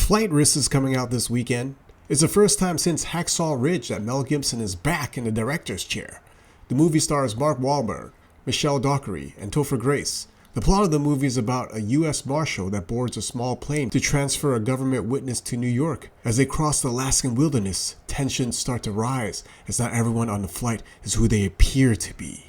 Flight Risk is coming out this weekend. It's the first time since Hacksaw Ridge that Mel Gibson is back in the director's chair. The movie stars Mark Wahlberg, Dockery and Topher Grace. The plot of the movie is about a U.S. marshal that boards a small plane to transfer a government witness to New York. As they cross the Alaskan wilderness, tensions start to rise as not everyone on the flight is who they appear to be.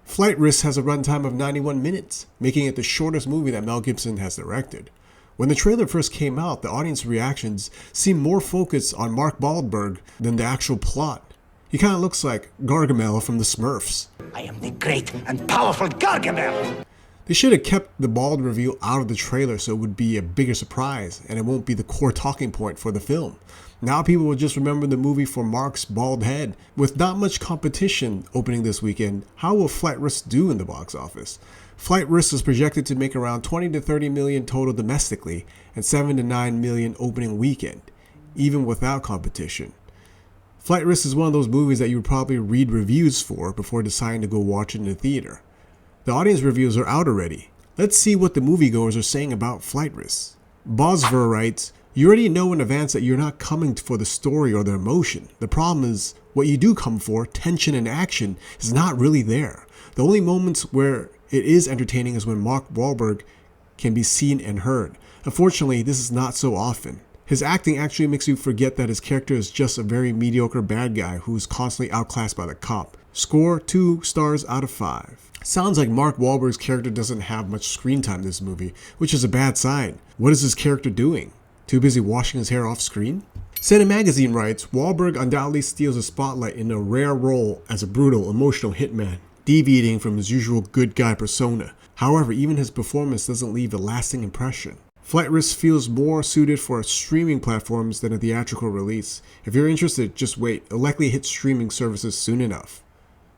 Flight Risk has a runtime of 91 minutes, making it the shortest movie that Mel Gibson has directed. When the trailer first came out, the audience reactions seemed more focused on Mark Baldberg than the actual plot. He kind of looks like Gargamel from the Smurfs. I am the great and powerful Gargamel! They should have kept the bald reveal out of the trailer so it would be a bigger surprise and it won't be the core talking point for the film. Now people will just remember the movie for Mark's bald head. With not much competition opening this weekend, how will Flight Risk do in the box office? Flight Risk is projected to make around 20 to 30 million total domestically and 7 to 9 million opening weekend, even without competition. Flight Risk is one of those movies that you would probably read reviews for before deciding to go watch it in the theater. The audience reviews are out already. Let's see what the moviegoers are saying about Flight Risk. Bosver writes, "You already know in advance that you're not coming for the story or the emotion. The problem is, what you do come for, tension and action, is not really there. The only moments where it is entertaining is when Mark Wahlberg can be seen and heard. Unfortunately, this is not so often. His acting actually makes you forget that his character is just a very mediocre bad guy who's constantly outclassed by the cop." Score 2 stars out of 5. Sounds like Mark Wahlberg's character doesn't have much screen time in this movie, which is a bad sign. What is his character doing? Too busy washing his hair off screen? Senny magazine writes, Wahlberg undoubtedly steals the spotlight in a rare role as a brutal, emotional hitman, deviating from his usual good guy persona. However, even his performance doesn't leave a lasting impression. Flight Risk feels more suited for streaming platforms than a theatrical release. If you're interested, just wait. It'll likely hit streaming services soon enough.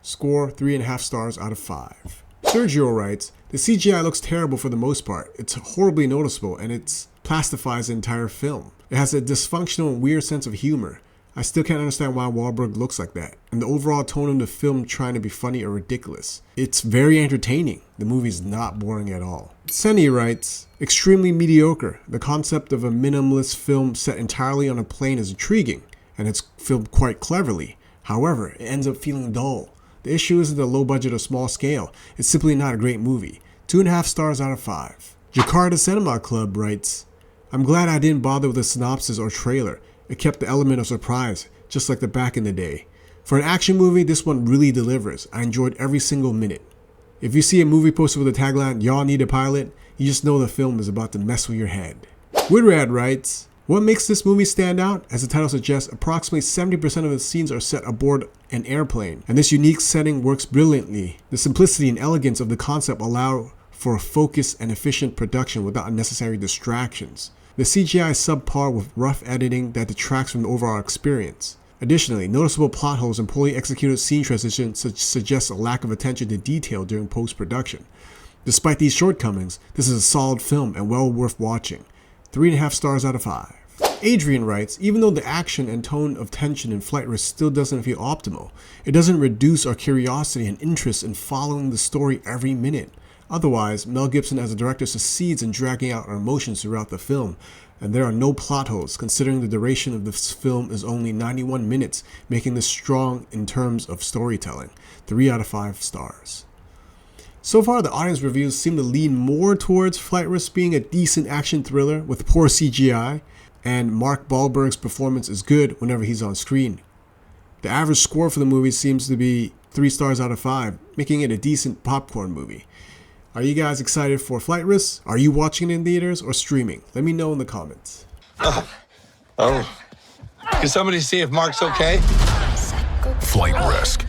Score 3.5 stars out of 5. Sergio writes, "The CGI looks terrible for the most part. It's horribly noticeable and it plastifies the entire film. It has a dysfunctional and weird sense of humor. I still can't understand why Wahlberg looks like that, and the overall tone of the film trying to be funny or ridiculous. It's very entertaining. The movie's not boring at all." Senny writes, "Extremely mediocre. The concept of a minimalist film set entirely on a plane is intriguing, and it's filmed quite cleverly. However, it ends up feeling dull. The issue isn't the low budget or small scale. It's simply not a great movie. 2.5 stars out of 5. Jakarta Cinema Club writes, "I'm glad I didn't bother with a synopsis or trailer. It kept the element of surprise, just like the back in the day. For an action movie, this one really delivers. I enjoyed every single minute. If you see a movie poster with a tagline, 'Y'all need a pilot,' you just know the film is about to mess with your head." Woodrat writes, "What makes this movie stand out? As the title suggests, approximately 70% of the scenes are set aboard an airplane, and this unique setting works brilliantly. The simplicity and elegance of the concept allow for a focused and efficient production without unnecessary distractions. The CGI is subpar with rough editing that detracts from the overall experience. Additionally, noticeable plot holes and poorly executed scene transitions suggest a lack of attention to detail during post-production. Despite these shortcomings, this is a solid film and well worth watching. 3.5 stars out of 5. Adrian writes, "Even though the action and tone of tension in Flight Risk still doesn't feel optimal, it doesn't reduce our curiosity and interest in following the story every minute. Otherwise, Mel Gibson as a director succeeds in dragging out our emotions throughout the film, and there are no plot holes considering the duration of this film is only 91 minutes, making this strong in terms of storytelling. 3 out of 5 stars. So far, the audience reviews seem to lean more towards Flight Risk being a decent action thriller with poor CGI, and Mark Baldberg's performance is good whenever he's on screen. The average score for the movie seems to be 3 stars out of 5, making it a decent popcorn movie. Are you guys excited for Flight Risk? Are you watching it in theaters or streaming? Let me know in the comments." Can somebody see if Mark's okay? Flight Risk.